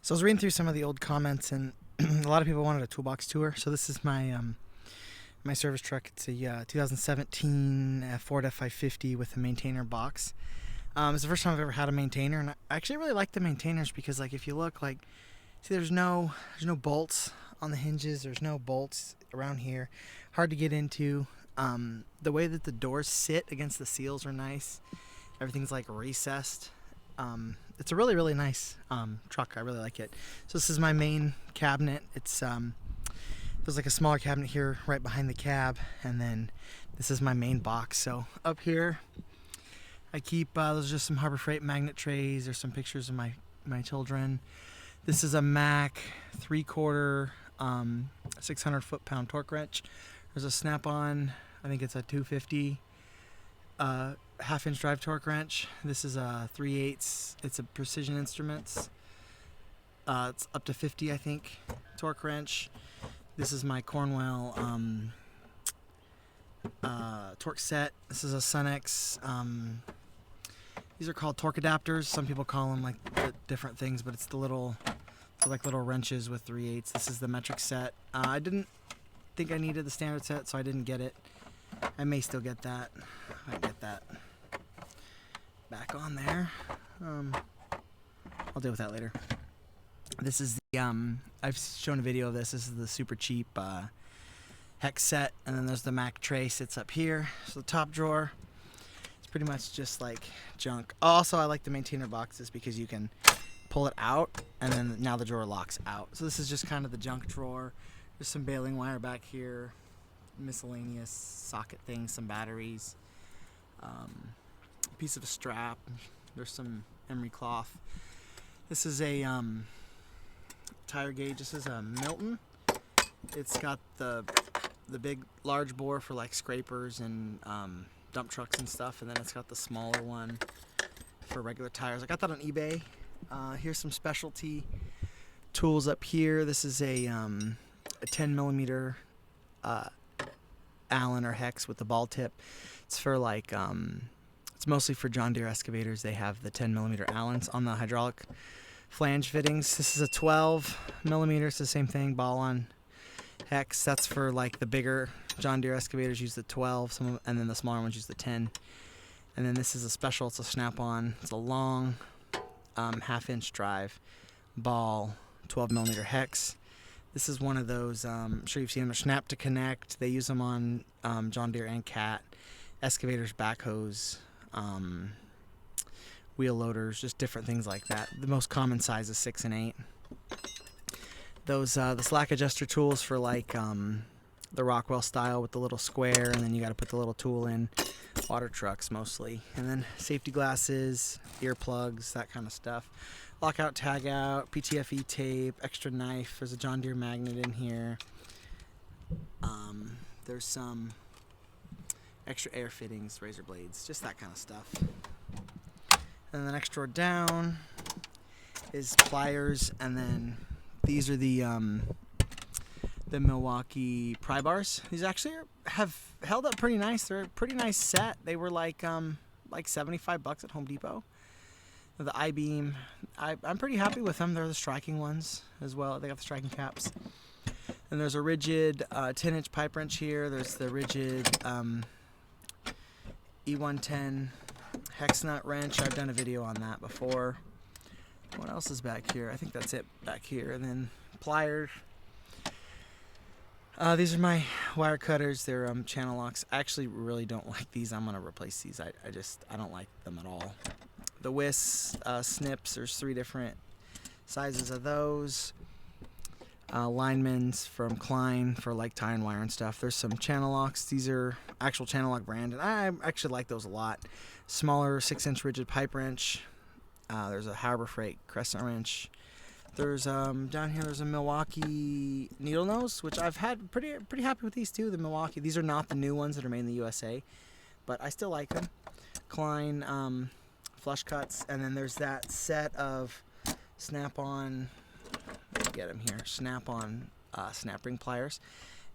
So I was reading through some of the old comments, and a lot of people wanted a toolbox tour. So this is my service truck. It's a 2017 Ford F550 with a maintainer box. It's the first time I've ever had a maintainer, and I actually really like the maintainers because, like, if you look, like, see, there's no bolts on the hinges. There's no bolts around here. Hard to get into. The way that the doors sit against the seals are nice. Everything's like recessed. It's a really, really nice truck. I really like it. So this is my main cabinet. There's like a smaller cabinet here right behind the cab, and then this is my main box. So up here I keep those are just some Harbor Freight magnet trays. There's some pictures of my children. This is a Mech 3/4 600 foot-pound torque wrench. There's a Snap-on, I think it's a 250 half-inch drive torque wrench. This is a 3/8. It's a Precision Instruments. It's up to 50, I think, torque wrench. This is my Cornwell torque set. This is a Sunex. These are called torque adapters. Some people call them like different things, but it's little wrenches with 3/8. This is the metric set. I didn't think I needed the standard set, so I didn't get it. I may still get that. I can get that back on there. I'll deal with that later. This is the I've shown a video of this. This is the super cheap hex set, and then there's the Mac tray sits up here. So the top drawer, it's pretty much just like junk. Also, I like the maintainer boxes because you can pull it out, and then now the drawer locks out. So this is just kind of the junk drawer. There's some baling wire back here, miscellaneous socket things, some batteries, a piece of a strap. There's some emery cloth. This is a tire gauge. This is a Milton. It's got the big large bore for like scrapers and dump trucks and stuff, and then it's got the smaller one for regular tires. I got that on eBay. Here's some specialty tools up here. This is a 10 millimeter Allen or hex with the ball tip. It's for like it's mostly for John Deere excavators. They have the 10 millimeter Allens on the hydraulic flange fittings. This is a 12 millimeter. It's the same thing, ball on hex. That's for like the bigger John Deere excavators use the 12, and then the smaller ones use the 10. And then this is a special. It's a Snap-on. It's a long half-inch drive ball 12 millimeter hex. This is one of those, I'm sure you've seen them, Snap to Connect. They use them on John Deere and Cat excavators, backhoes, wheel loaders, just different things like that. The most common size is 6 and 8. Those the slack adjuster tools for like the Rockwell style with the little square, and then you got to put the little tool in. Water trucks mostly, and then safety glasses, earplugs, that kind of stuff. Lockout, tag out, PTFE tape, extra knife. There's a John Deere magnet in here. There's some extra air fittings, razor blades, just that kind of stuff. And then the next drawer down is pliers, and then these are the Milwaukee pry bars. These actually have held up pretty nice. They're a pretty nice set. They were like $75 at Home Depot. The I-beam, I'm pretty happy with them. They're the striking ones as well. They got the striking caps. And there's a rigid 10-inch pipe wrench here. There's the rigid E110 hex nut wrench. I've done a video on that before. What else is back here? I think that's it back here. And then pliers. These are my wire cutters. They're channel locks. I actually really don't like these. I'm gonna replace these. I don't like them at all. The whisks, snips. There's 3 different sizes of those. Linemen's from Klein for like tie and wire and stuff. There's some channel locks. These are actual channel lock brand, and I actually like those a lot. Smaller 6-inch rigid pipe wrench. There's a Harbor Freight crescent wrench. There's down here. There's a Milwaukee needle nose, which I've had pretty happy with these too. The Milwaukee. These are not the new ones that are made in the USA, but I still like them. Klein flush cuts, and then there's that set of Snap-on. Get them here. Snap-on snap ring pliers,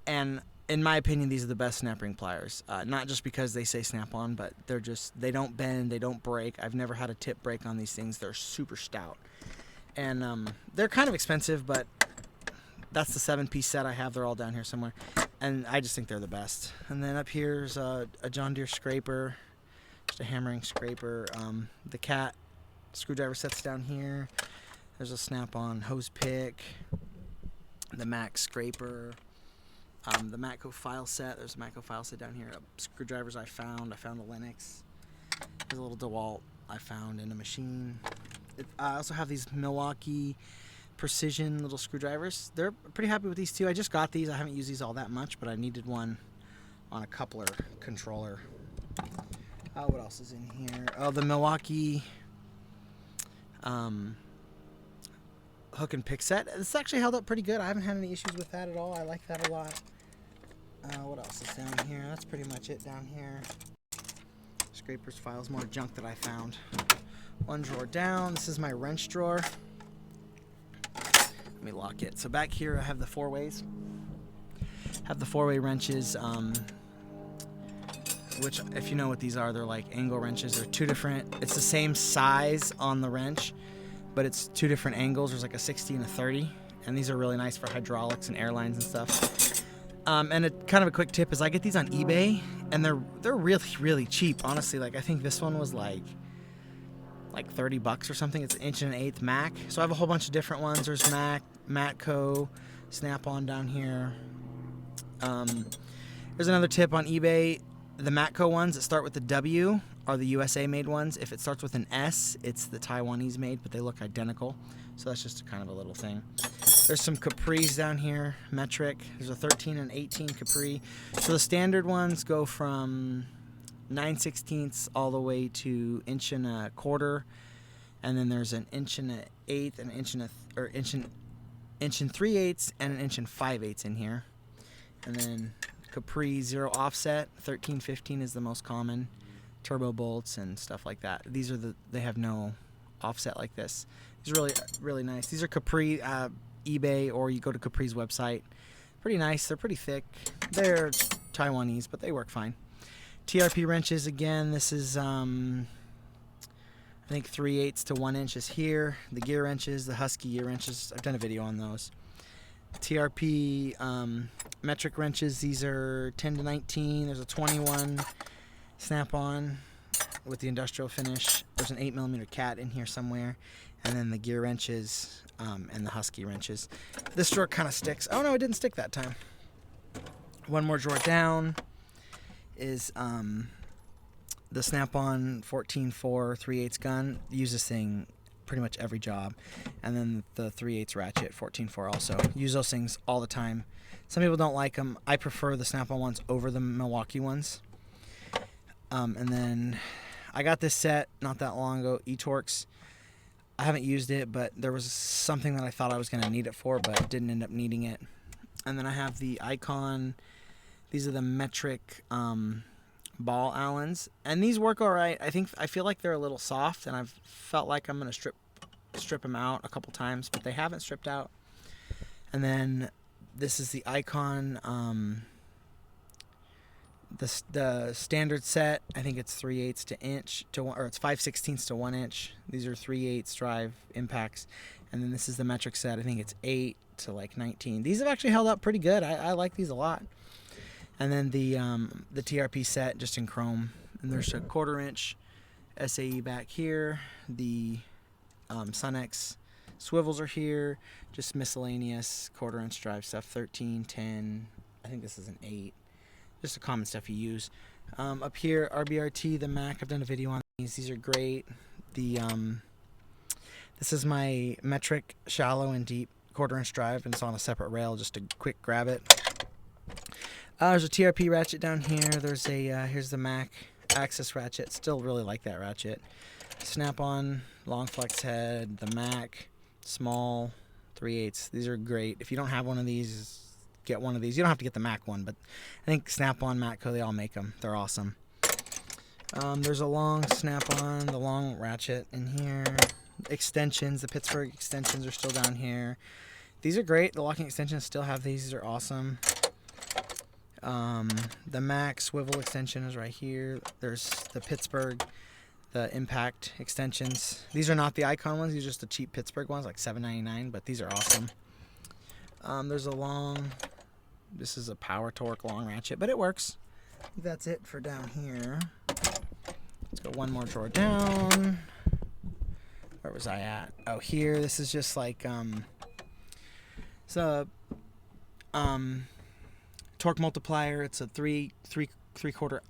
and in my opinion, these are the best snap ring pliers. Not just because they say Snap-on, but they don't bend, they don't break. I've never had a tip break on these things. They're super stout. And they're kind of expensive, but that's the 7-piece set I have. They're all down here somewhere, and I just think they're the best. And then up here's a John Deere scraper, just a hammering scraper. The cat screwdriver set's down here. There's a snap-on hose pick, the Mech scraper, the Matco file set. There's a Matco file set down here. Screwdrivers I found the Linux. There's a little DeWalt I found in a machine. I also have these Milwaukee precision little screwdrivers. They're pretty happy with these too. I just got these. I haven't used these all that much, but I needed one on a coupler controller. What else is in here? Oh, the Milwaukee hook and pick set. It's actually held up pretty good. I haven't had any issues with that at all. I like that a lot. What else is down here? That's pretty much it down here. Scrapers, files, more junk that I found. One drawer down. This is my wrench drawer. Let me lock it. So back here I have the 4-ways. Have the 4-way wrenches, which, if you know what these are, they're like angle wrenches. They're two different. It's the same size on the wrench, but it's two different angles. There's like a 60 and a 30, and these are really nice for hydraulics and airlines and stuff. And kind of a quick tip is I get these on eBay, and they're really cheap. Honestly, like I think this one was like $30 or something. It's an 1 1/8 Mech. So I have a whole bunch of different ones. There's Mech, Matco, Snap-on down here. There's another tip on eBay. The Matco ones that start with the W are the USA made ones. If it starts with an S, it's the Taiwanese made, but they look identical. So that's just kind of a little thing. There's some Capris down here, metric. There's a 13 and 18 Capri. So the standard ones go from 9/16 all the way to 1 1/4, and then there's an 1 1/8 and inch 3/8 and an 1 5/8 in here. And then Capri 0 offset, 13 15 is the most common. Turbo bolts and stuff like that. These are they have no offset like this. These are really nice. These are Capri eBay, or you go to Capri's website. Pretty nice. They're pretty thick. They're Taiwanese, but they work fine. TRP wrenches again. This is I think 3/8 to 1 inch is here. The gear wrenches, the Husky gear wrenches. I've done a video on those. TRP metric wrenches. These are 10 to 19. There's a 21 snap-on with the industrial finish. There's an 8mm cat in here somewhere, and then the gear wrenches and the Husky wrenches. This drawer kind of sticks. Oh no, it didn't stick that time. One more drawer down is the Snap-on 14-4 3/8 gun. Use this thing pretty much every job. And then the 3/8 ratchet 14-4 also. Use those things all the time. Some people don't like them. I prefer the Snap-on ones over the Milwaukee ones. And then I got this set not that long ago, eTorx. I haven't used it, but there was something that I thought I was going to need it for, but didn't end up needing it. And then I have the Icon. These are the metric ball Allens, and these work all right. I feel like they're a little soft, and I've felt like I'm going to strip them out a couple times, but they haven't stripped out. And then this is the Icon. The standard set, I think it's 3/8 to inch to one, or it's 5/16 to 1 inch. These are 3/8 drive impacts, and then this is the metric set. I think it's 8 to like 19. These have actually held up pretty good. I like these a lot. And then the TRP set just in chrome, and there's a 1/4 inch SAE back here. The Sunex swivels are here. Just miscellaneous 1/4 inch drive stuff. 13, 10. I think this is an 8. Just the common stuff you use. Up here, RBRT, the Mech. I've done a video on these. These are great. This is my metric shallow and deep 1/4 inch drive, and it's on a separate rail just to quick grab it. There's a TRP ratchet down here. There's a here's the Mech access ratchet. Still really like that ratchet. Snap-on long flex head. The Mech small 3/8. These are great. If you don't have one of these, get one of these. You don't have to get the Mech one, but I think Snap-on, Matco, they all make them. They're awesome. There's a long Snap-on, the long ratchet in here. Extensions, the Pittsburgh extensions are still down here. These are great. The locking extensions still have these. These are awesome. The Mech swivel extension is right here. There's the Pittsburgh. the impact extensions. These are not the Icon ones. These are just the cheap Pittsburgh ones, like $7.99, but these are awesome. There's a long, this is a power torque long ratchet, but it works. That's it for down here. Let's go one more drawer down. Where was I at? Oh, here. This is just like it's a torque multiplier. It's a three quarter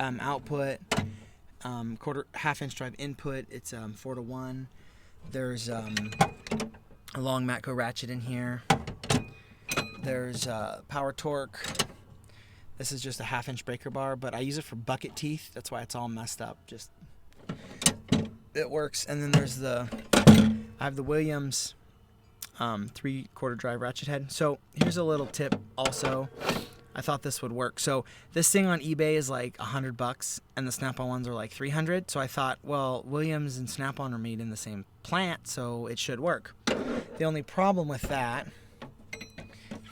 output, half inch drive input. It's 4-to-1. There's a long Matco ratchet in here. There's power torque. This is just a half-inch breaker bar, but I use it for bucket teeth. That's why it's all messed up. Just it works. And then there's I have the Williams 3/4 drive ratchet head. So here's a little tip also. I thought this would work. So this thing on eBay is like $100, and the Snap-on ones are like $300. So I thought, well, Williams and Snap-on are made in the same plant, so it should work. The only problem with that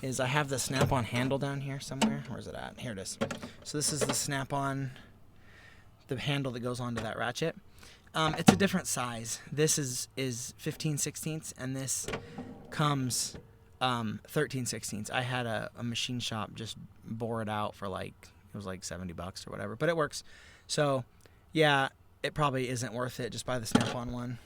is I have the Snap-on handle down here somewhere. Where's it at? Here it is. So this is the Snap-on, the handle that goes onto that ratchet. It's a different size. This is 15/16, and this comes 13/16. I had a machine shop just bore it out for like, it was like $70 or whatever, but it works. So yeah, it probably isn't worth it. Just buy the Snap-on one.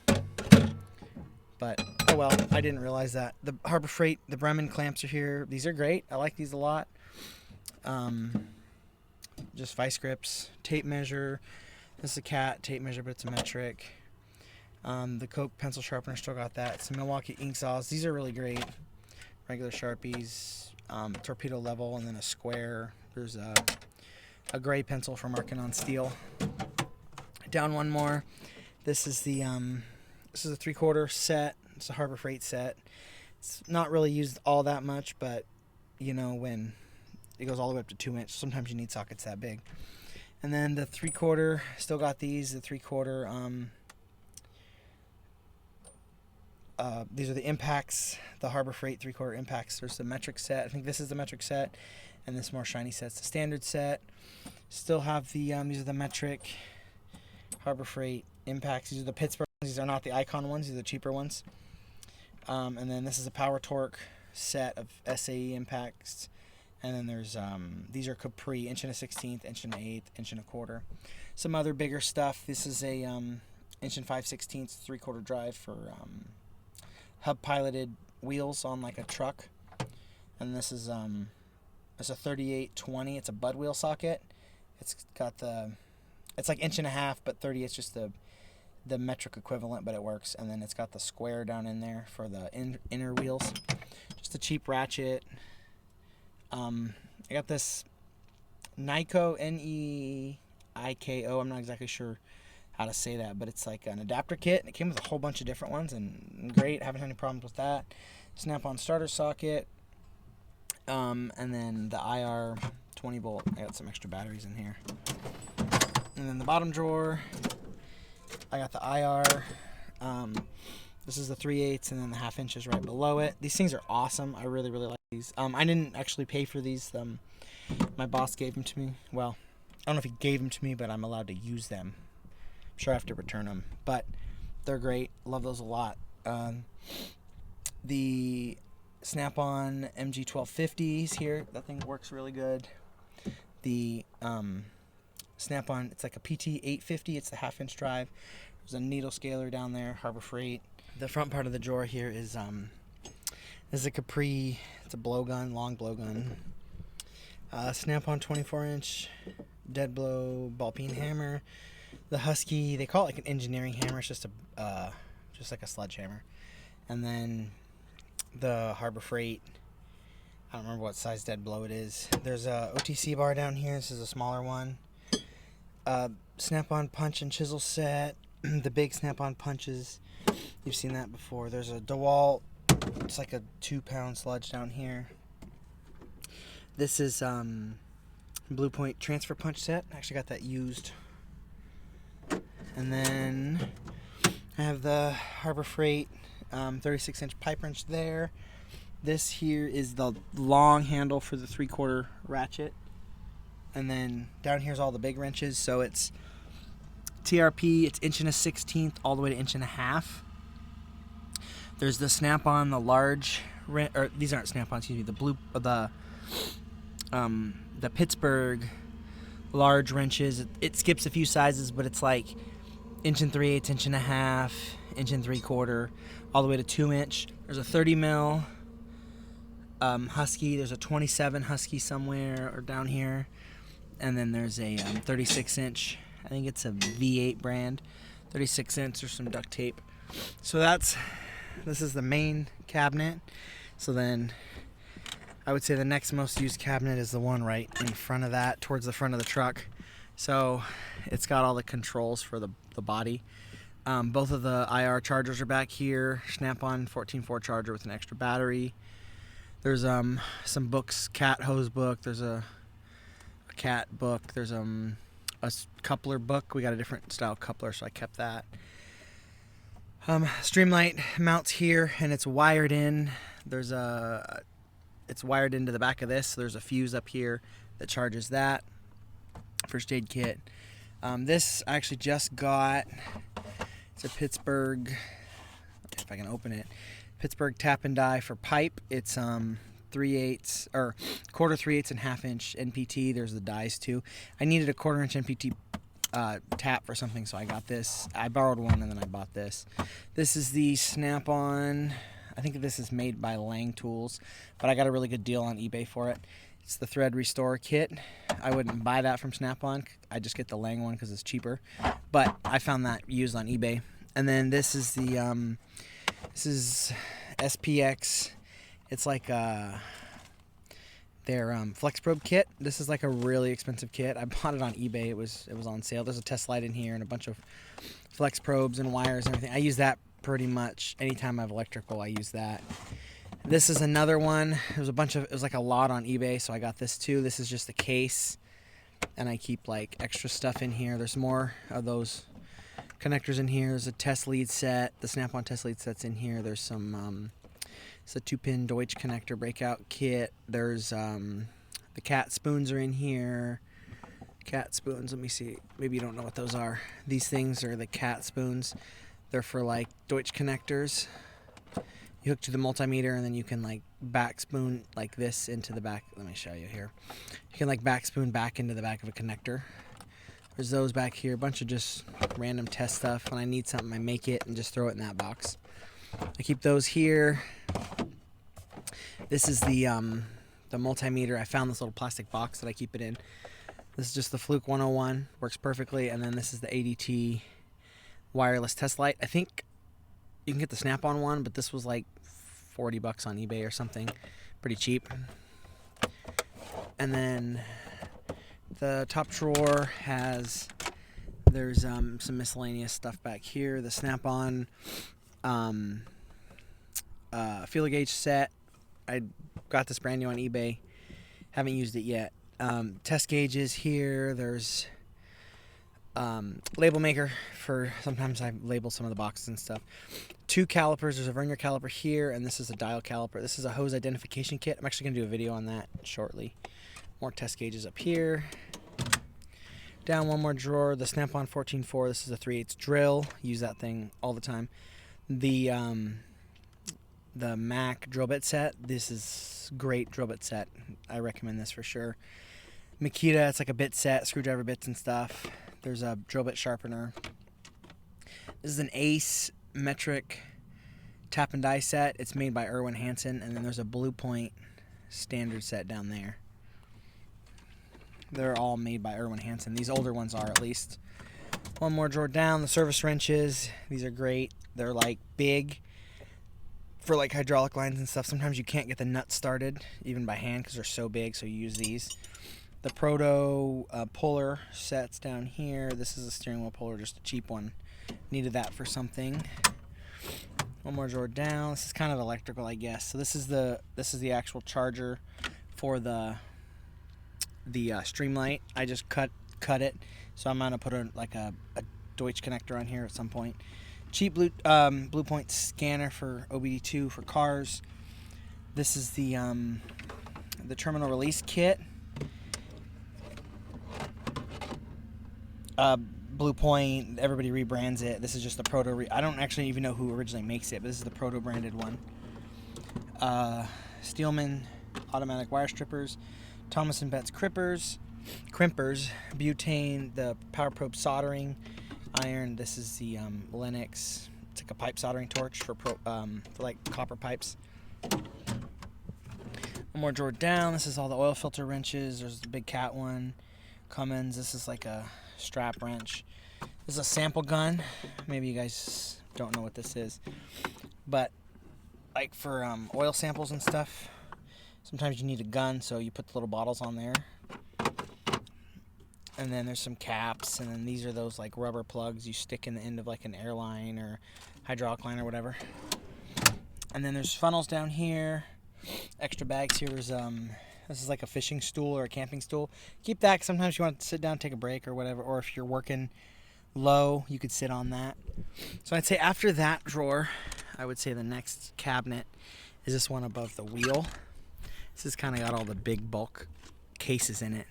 But oh well, I didn't realize that. The Harbor Freight, the Bremen clamps are here. These are great. I like these a lot. Just vice grips, tape measure. This is a cat tape measure, but it's a metric. The Coke pencil sharpener, still got that. Some Milwaukee ink saws. These are really great. Regular Sharpies, torpedo level, and then a square. There's a gray pencil for marking on steel. Down one more. This is a 3/4 set. It's a Harbor Freight set. It's not really used all that much, but you know, when it goes all the way up to 2-inch, sometimes you need sockets that big. And then the 3/4, still got these. The 3/4. These are the impacts, the Harbor Freight 3/4 impacts. There's the metric set. I think this is the metric set, and this more shiny set's the standard set. Still have the these are the metric Harbor Freight impacts. These are the Pittsburgh ones. These are not the Icon ones. These are the cheaper ones. And then this is a power torque set of SAE impacts. And then there's these are Capri, 1/16, 1/8, 1/4. Some other bigger stuff. This is a 1 5/16 3/4 drive for hub piloted wheels on like a truck. And this is it's a 38/20. It's a bud wheel socket. It's got it's like 1.5 but 30. It's just the metric equivalent, but it works. And then it's got the square down in there for the inner wheels. Just a cheap ratchet. I got this Neiko, Neiko. I'm not exactly sure how to say that, but it's like an adapter kit, and it came with a whole bunch of different ones, and great. Haven't had any problems with that. Snap-on starter socket, and then the IR 20 volt. I got some extra batteries in here. And then the bottom drawer, I got the IR. This is the 3/8, and then the 1/2 inches right below it. These things are awesome. I really, really like these. I didn't actually pay for these. My boss gave them to me. Well, I don't know if he gave them to me, but I'm allowed to use them. I'm sure I have to return them, but they're great. Love those a lot. The Snap-on MG1250s here. That thing works really good. The Snap-on, it's like a PT850. It's the 1/2 inch drive. There's a needle scaler down there. Harbor Freight. The front part of the drawer here is a Capri. It's a blowgun, long blowgun. Snap-on 24-inch dead blow ball peen hammer. The Husky, they call it like an engineering hammer. It's just like a sledgehammer. And then the Harbor Freight. I don't remember what size dead blow it is. There's a OTC bar down here. This is a smaller one. Snap-on punch and chisel set. The big Snap-on punches. You've seen that before. There's a DeWalt. It's like a 2-pound sludge down here. This is Blue Point transfer punch set. I actually got that used. And then I have the Harbor Freight 36-inch pipe wrench there. This here is the long handle for the 3/4 ratchet. And then down here's all the big wrenches. So it's TRP, it's 1 1/16 all the way to 1.5 inches. There's the snap-on, the large, or these aren't snap-on, excuse me, the Pittsburgh large wrenches. It skips a few sizes, but it's like 1 3/8, 1.5 inches, 1 3/4, all the way to 2 inch. There's a 30 mil Husky. There's a 27 Husky somewhere or down here, and then there's a 36-inch. I think it's a V8 brand, 36-inch. There's some duct tape. So this is the main cabinet. So then I would say the next most used cabinet is the one right in front of that, towards the front of the truck. So it's got all the controls for the body. Both of the IR chargers are back here. Snap-on 14.4 charger with an extra battery. There's some books, cat hose book. There's a cat book. There's a coupler book. We got a different style coupler, so I kept that. Streamlight mounts here, and it's wired in. It's wired into the back of this. So there's a fuse up here that charges that. First aid kit. This I actually just got. It's a Pittsburgh. If I can open it, Pittsburgh tap and die for pipe. It's 3/8 or 1/4, 3/8, and 1/2 inch NPT. There's the dies too. I needed a 1/4 inch NPT tap for something, so I got this. I borrowed one and then I bought this. This is the snap-on. I think this is made by Lang Tools, but I got a really good deal on eBay for it. It's the thread restore kit. I wouldn't buy that from Snap-on. I just get the Lang one because it's cheaper, but I found that used on eBay. And then this is the this is SPX. It's like their flex probe kit. This is like a really expensive kit. I bought it on eBay. It was on sale. There's a test light in here and a bunch of flex probes and wires and everything. I use that pretty much anytime I have electrical. I use that. This is another one. It was like a lot on eBay, so I got this too. This is just the case, and I keep like extra stuff in here. There's more of those connectors in here. There's a test lead set. The Snap-on test lead set's in here. There's some it's a 2-pin Deutsch connector breakout kit. There's the cat spoons are in here. Cat spoons, let me see. Maybe you don't know what those are. These things are the cat spoons. They're for like Deutsch connectors. You hook to the multimeter, and then you can like back spoon like this into the back. Let me show you here. You can like back spoon back into the back of a connector. There's those back here. A bunch of just random test stuff. When I need something, I make it and just throw it in that box. I keep those here. This is the multimeter. I found this little plastic box that I keep it in. This is just the Fluke 101. Works perfectly. And then this is the ADT wireless test light. I think you can get the Snap-on one, but this was like $40 on eBay or something. Pretty cheap. And then the top drawer there's some miscellaneous stuff back here. The Snap-on feeler gauge set. I got this brand new on eBay. Haven't used it yet. Test gauges here. There's label maker for sometimes I label some of the boxes and stuff. 2 calipers. There's a vernier caliper here, and this is a dial caliper. This is a hose identification kit. I'm actually going to do a video on that shortly. More test gauges up here. Down one more drawer, the Snap-on 14.4. This is a 3/8 drill. Use that thing all the time. The Mech drill bit set. This is great drill bit set. I recommend this for sure. Makita, it's like a bit set, screwdriver bits and stuff. There's a drill bit sharpener. This is an Ace metric tap and die set. It's made by Irwin Hansen, and then there's a Blue Point standard set down there. They're all made by Irwin Hansen. These older ones are, at least. One more drawer down, the service wrenches. These are great. They're like big for like hydraulic lines and stuff. Sometimes you can't get the nuts started even by hand because they're so big, so you use these. The Proto puller sets down here. This is a steering wheel puller, just a cheap one. Needed that for something. One more drawer down. This is kind of electrical, I guess. So this is the actual charger for the Streamlight. I just cut it, so I'm gonna put a Deutsch connector on here at some point. Cheap Blue Point scanner for OBD2 for cars. This is the terminal release kit. Blue Point, everybody rebrands it. This is just the proto. I don't actually even know who originally makes it, but this is the proto branded one. Steelman automatic wire strippers, Thomas & Betts crimpers, butane, the Power Probe soldering iron. This is the Lennox. It's like a pipe soldering torch for like copper pipes. One more drawer down. This is all the oil filter wrenches. There's the big cat one. Cummins. This is like a strap wrench. This is a sample gun. Maybe you guys don't know what this is, but like for oil samples and stuff, sometimes you need a gun, so you put the little bottles on there. And then there's some caps, and then these are those like rubber plugs you stick in the end of like an airline or hydraulic line or whatever. And then there's funnels down here, extra bags here. There's this is like a fishing stool or a camping stool. Keep that, 'cause sometimes you want to sit down, take a break or whatever, or if you're working low, you could sit on that. So I'd say after that drawer, I would say the next cabinet is this one above the wheel. This has kind of got all the big bulk cases in it.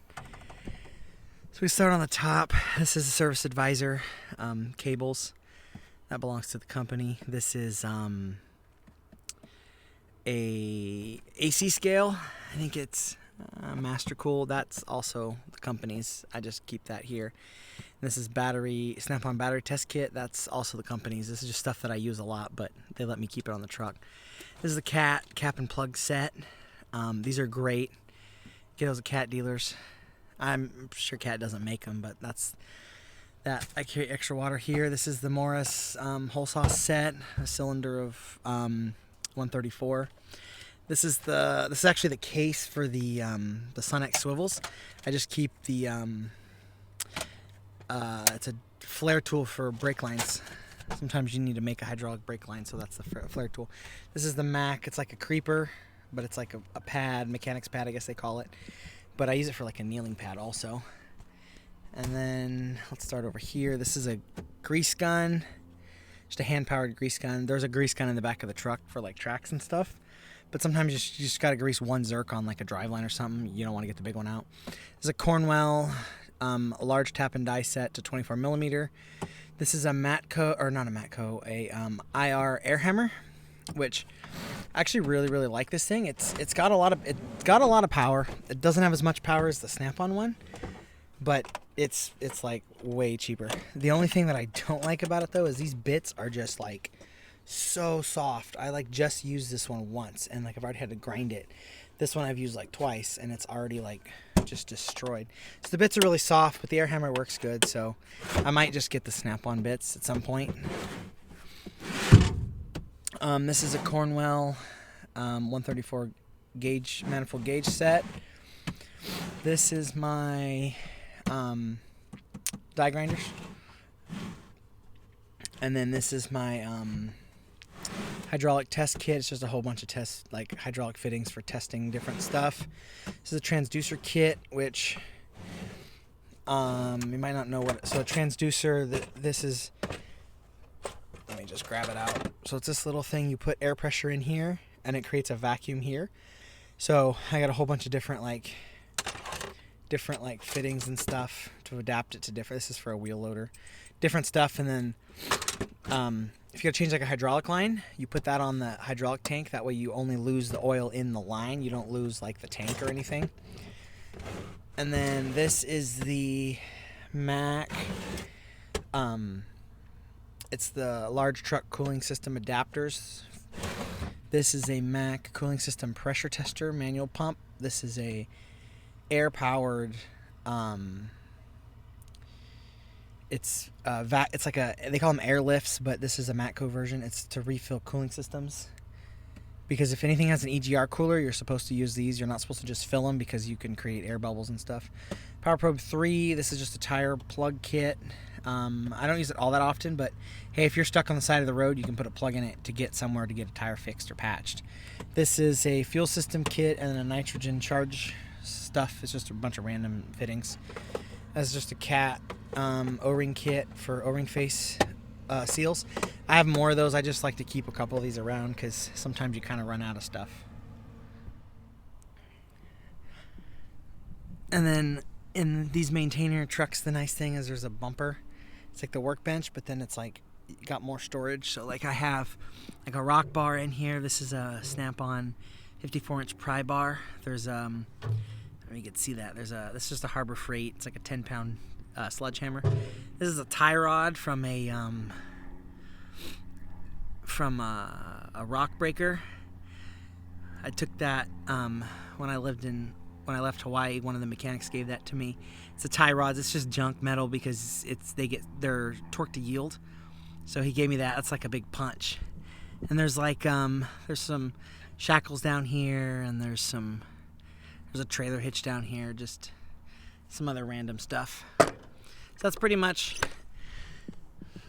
So we start on the top. This is a service advisor cables. That belongs to the company. This is a AC scale. I think it's Master Cool. That's also the company's. I just keep that here. And this is Snap-on battery test kit. That's also the company's. This is just stuff that I use a lot, but they let me keep it on the truck. This is the cap and plug set. These are great. Get those at cat dealers. I'm sure Cat doesn't make them, but that's that. I carry extra water here. This is the Morris whole sauce set, a cylinder of 134. This is actually the case for the Sunex swivels. I just keep the it's a flare tool for brake lines. Sometimes you need to make a hydraulic brake line, so that's the flare tool. This is the Mech. It's like a creeper, but it's like a pad, mechanics pad, I guess they call it. But I use it for like a kneeling pad also. And then let's start over here. This is a grease gun, just a hand-powered grease gun. There's a grease gun in the back of the truck for like tracks and stuff. But sometimes you just got to grease one zerk on like a driveline or something. You don't want to get the big one out. This is a Cornwell, a large tap and die set to 24 millimeter. This is a Matco, or not a Matco, IR air hammer, which I actually really like this thing. It's got a lot of power. It doesn't have as much power as the Snap-on one, but it's like way cheaper. The only thing that I don't like about it though is these bits are just like so soft. I like just used this one once, and like I've already had to grind it. This one I've used like twice, and it's already like just destroyed. So the bits are really soft, but the air hammer works good, so I might just get the Snap-on bits at some point. This is a Cornwell 134 gauge manifold gauge set. This is my die grinders, and then this is my hydraulic test kit. It's just a whole bunch of tests, like hydraulic fittings for testing different stuff. This is a transducer kit, which you might not know what. So a transducer, this is. Let me just grab it out. So it's this little thing, you put air pressure in here and it creates a vacuum here. So I got a whole bunch of different fittings and stuff to adapt it to different. This is for a wheel loader, different stuff. And then if you gotta change like a hydraulic line, you put that on the hydraulic tank. That way you only lose the oil in the line. You don't lose like the tank or anything. And then this is the Mech. It's the large truck cooling system adapters. This is a Mech cooling system pressure tester manual pump. This is a air-powered. It's like they call them air lifts, but this is a Matco version. It's to refill cooling systems. Because if anything has an EGR cooler, you're supposed to use these. You're not supposed to just fill them because you can create air bubbles and stuff. Power Probe 3. This is just a tire plug kit. I don't use it all that often, but hey, if you're stuck on the side of the road, you can put a plug in it to get somewhere to get a tire fixed or patched. This is a fuel system kit and a nitrogen charge stuff. It's just a bunch of random fittings. That's just a cat O-ring kit for O-ring face seals. I have more of those. I just like to keep a couple of these around because sometimes you kind of run out of stuff. And then in these maintainer trucks, the nice thing is there's a bumper It's like the workbench, but then it's like got more storage. So like I have like a rock bar in here. This is a Snap-on 54-inch pry bar. There's you can see that this is just a Harbor Freight. It's like a 10-pound sledgehammer. This is a tie rod from a rock breaker. I took that when I left Hawaii. One of the mechanics gave that to me. It's a tie rod. It's just junk metal because they're torque to yield. So he gave me that. That's like a big punch. And there's like there's some shackles down here, and there's a trailer hitch down here. Just some other random stuff. So that's pretty much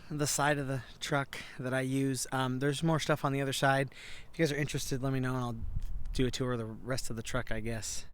the side of the truck that I use. There's more stuff on the other side. If you guys are interested, let me know and I'll do a tour of the rest of the truck, I guess.